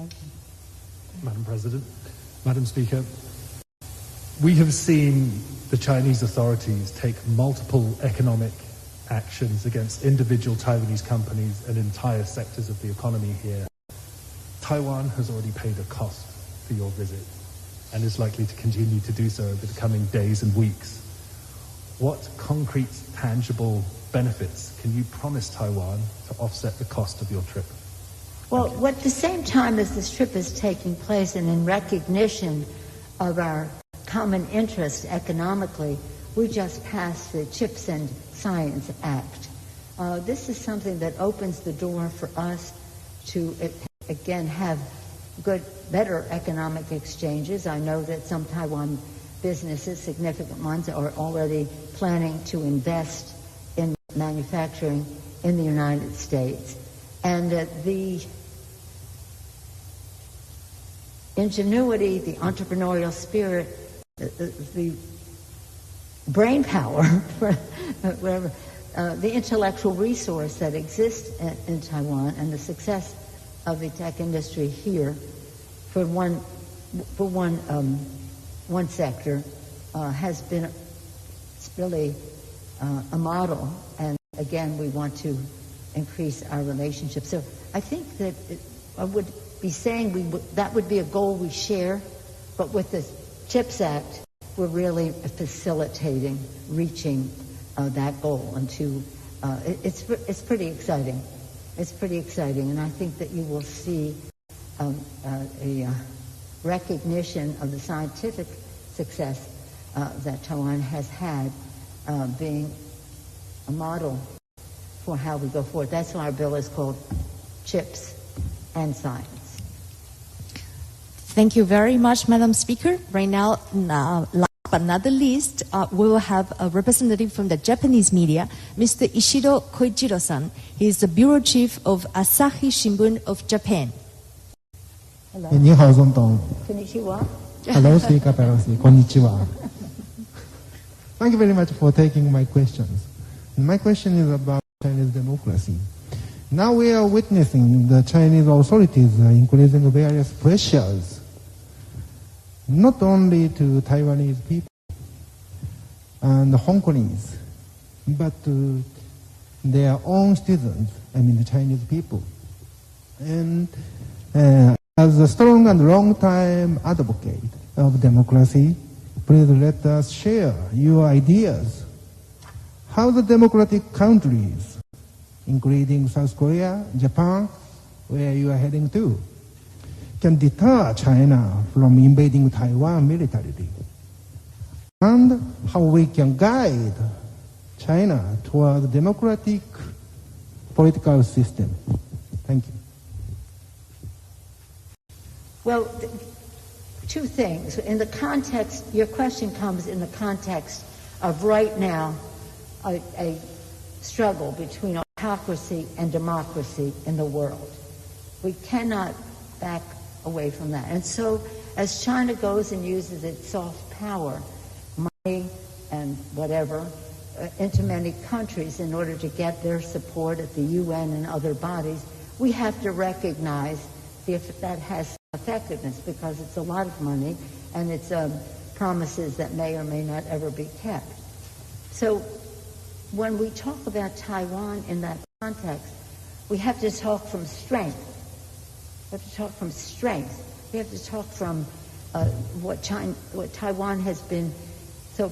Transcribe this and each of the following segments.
Thank you. Madam President, Madam Speaker, we have seen the Chinese authorities take multiple economic actions against individual Taiwanese companies and entire sectors of the economy here. Taiwan has already paid a cost for your visit and is likely to continue to do so over the coming days and weeks. What concrete, tangible benefits can you promise Taiwan to offset the cost of your trip? Well, at the same time as this trip is taking place and in recognition of our common interest economically, we just passed the Chips and Science Act. This is something that opens the door for us to, again, have better economic exchanges. I know that some Taiwan businesses, significant ones, are already planning to invest in manufacturing in the United States. And the ingenuity, the entrepreneurial spirit, the brain power, whatever, the intellectual resource that exists in Taiwan, and the success of the tech industry here, for one sector, has been really a model. And again, we want to increase our relationship. So I think that I would be saying that would be a goal we share, but with the CHIPS Act, we're really facilitating reaching that goal. And it's pretty exciting. It's pretty exciting, and I think that you will see a recognition of the scientific success that Taiwan has had, being a model for how we go forward. That's why our bill is called Chips and Science. Thank you very much, Madam Speaker. Right now, last but not the least, we will have a representative from the Japanese media, Mr. Ishiro Koichiro-san. He is the bureau chief of Asahi Shimbun of Japan. Hello. 你好，总統。Konnichiwa. Hello, Speaker Pelosi. Konnichiwa. Thank you very much for taking my questions. My question is about Chinese democracy. Now we are witnessing the Chinese authorities increasing various pressures, not only to Taiwanese people and Hong Kongese, but to their own citizens, I mean the Chinese people. And as a strong and long-time advocate of democracy, please let us share your ideas. How the democratic countries, including South Korea, Japan, where you are heading to, can deter China from invading Taiwan militarily, and how we can guide China toward a democratic political system. Thank you. Well, two things. In the context, your question comes in the context of right now a struggle between autocracy and democracy in the world. We cannot back away from that. And so as China goes and uses its soft power, money and whatever, into many countries in order to get their support at the UN and other bodies, we have to recognize if that has effectiveness, because it's a lot of money and it's promises that may or may not ever be kept. So when we talk about Taiwan in that context, we have to talk from strength. We have to talk from strength. We have to talk from what Taiwan has been so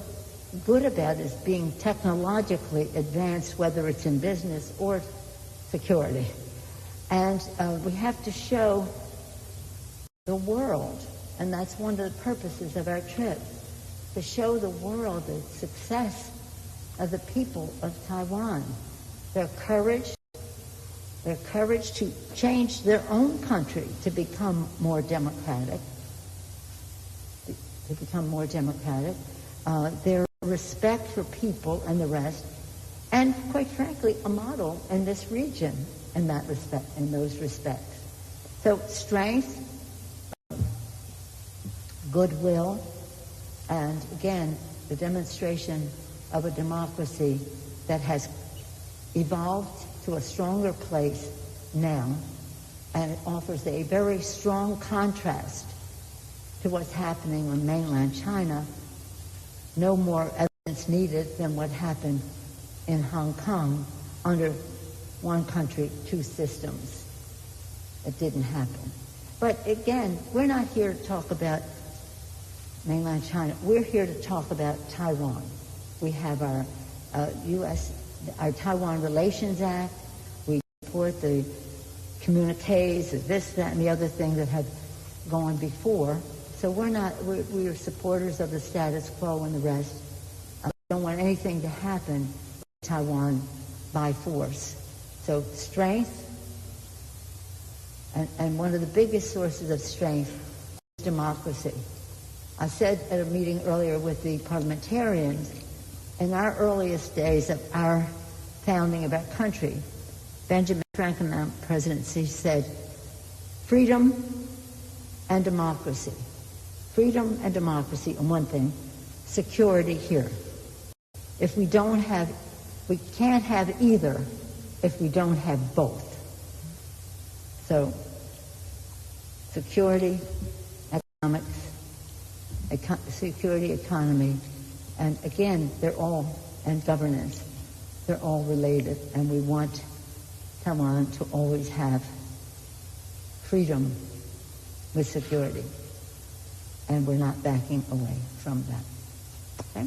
good about, is being technologically advanced, whether it's in business or security. And we have to show the world, and that's one of the purposes of our trip, to show the world the success of the people of Taiwan, their courage to change their own country to become more democratic, their respect for people and the rest, and quite frankly, a model in this region in that respect, in those respects. So strength, goodwill, and again, the demonstration of a democracy that has evolved to a stronger place now, and it offers a very strong contrast to what's happening on mainland China. No more evidence needed than what happened in Hong Kong under one country, two systems. It didn't happen. But again, we're not here to talk about mainland China. We're here to talk about Taiwan. We have our our Taiwan Relations Act. We support the communiques, this, that, and the other thing that have gone before. So we are supporters of the status quo and the rest. We don't want anything to happen in Taiwan by force. So strength, and one of the biggest sources of strength is democracy. I said at a meeting earlier with the parliamentarians, in our earliest days of our founding of our country, Benjamin Franklin presidency said, freedom and democracy. Freedom and democracy on one thing, security here. If we can't have either if we don't have both. So, security, economics, security, economy, and again, and governance, they're all related, and we want Taiwan to always have freedom with security, and we're not backing away from that. Okay?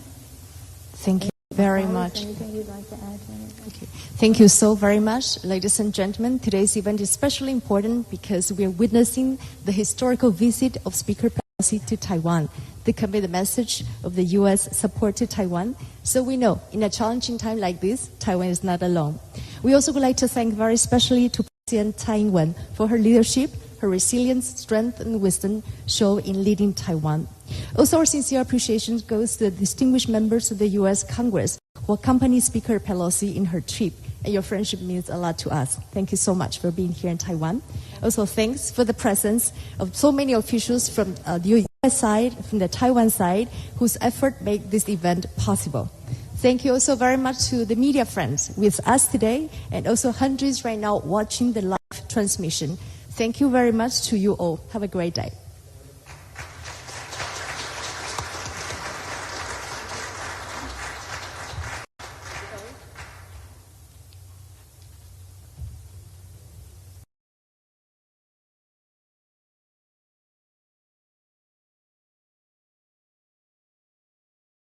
Thank you very much. Anything you'd like to add to anything? Okay. Thank you so very much, ladies and gentlemen. Today's event is especially important because we are witnessing the historical visit of Speaker Pelosi to Taiwan to convey the message of the U.S. support to Taiwan. So we know, in a challenging time like this, Taiwan is not alone. We also would like to thank very especially to President ing-wen for her leadership, her resilience, strength, and wisdom shown in leading Taiwan. Also, our sincere appreciation goes to the distinguished members of the U.S. Congress who accompanied Speaker Pelosi in her trip, and your friendship means a lot to us. Thank you so much for being here in Taiwan. Also, thanks for the presence of so many officials from the U.S. side, from the Taiwan side, whose effort made this event possible. Thank you also very much to the media friends with us today, and also hundreds right now watching the live transmission. Thank you very much to you all. Have a great day.